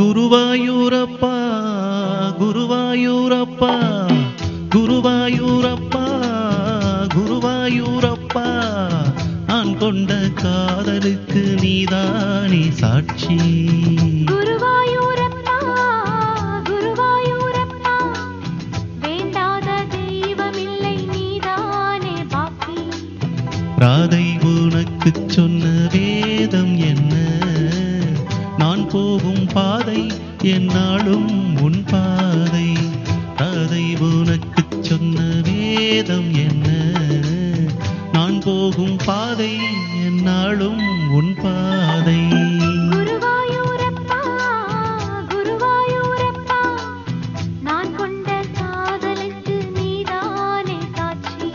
குருவாயூரப்பா குருவாயூரப்பா குருவாயூரப்பா குருவாயூரப்பா நான் கொண்ட காதலுக்கு நீதானே சாட்சி. குருவாயூரப்பா குருவாயூரப்பா வேண்டாத தெய்வமில்லை நீதானே பாக்கி. ராதை உனக்கு சொன்ன வேதம் என்ன, நான் போகும் பாதை என்னாலும் உன் பாதை. ராதை உனக்கு சொன்ன வேதம் என்ன, நான் போகும் பாதை என்னாலும் உன் பாதை. குருவாயூரப்பா குருவாயூரப்பா நான் கொண்ட காதலுக்கு நீதானே சாட்சி.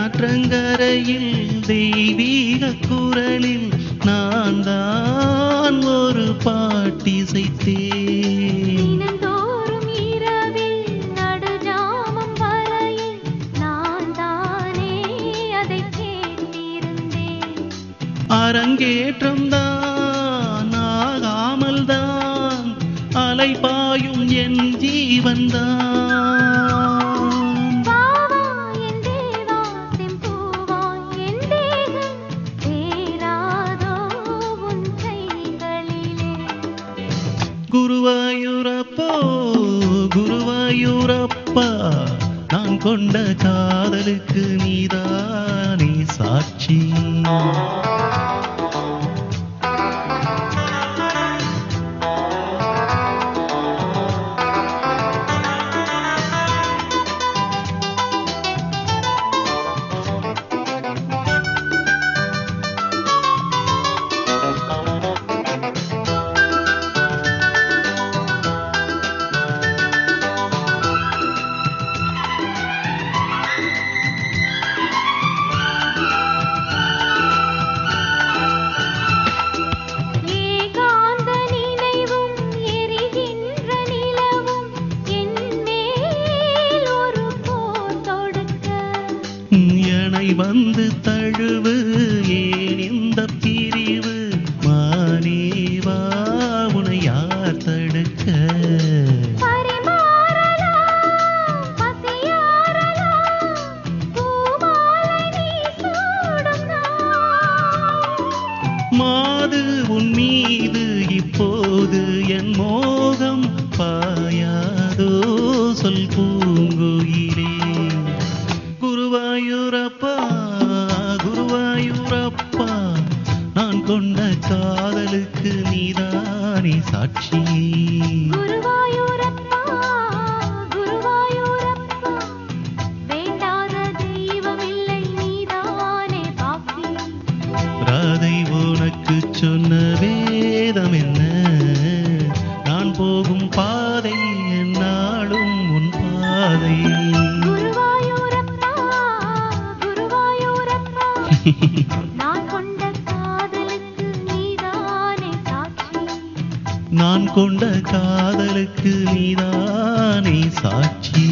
தேனாற்றங்கரையில் தெய்வீக குரலில் நான் தான் ஒரு பாட்டிசைத்தேன். தினந்தோறும் இரவில் நடுஜாமம் வரையில் நான் தானே அதை கேட்டிருந்தேன். அரங்கேற்றம் தான் ஆகாமல் தான் அலைபாயும் என் ஜீவன்தான். குருவாயூரப்பா குருவாயூரப்பா நான் கொண்ட காதலுக்கு நீதானே சாட்சி. வந்து தழுவு ஏன் இந்த பிரிவு மானேவா உனை யார் தடுக்க. மாது உன் மீது இப்போது என் மோகம் பாயாதோ சொல் பூங்குயிலே. குருவாயூரப்பா குருவாயூரப்பா நான் கொண்ட காதலுக்கு நீதானே சாட்சி. குருவாயூரப்பா குருவாயூரப்பா வேண்டாத தெய்வமில்லை நீதானே பாக்கி. ராதை உனக்கு சொன்ன வேதம் என்ன, நான் போகும் பாதை என்னாலும் உன் பாதை. நான் கொண்ட காதலுக்கு நீதானே சாட்சி. நான் கொண்ட காதலுக்கு நீதானே சாட்சி.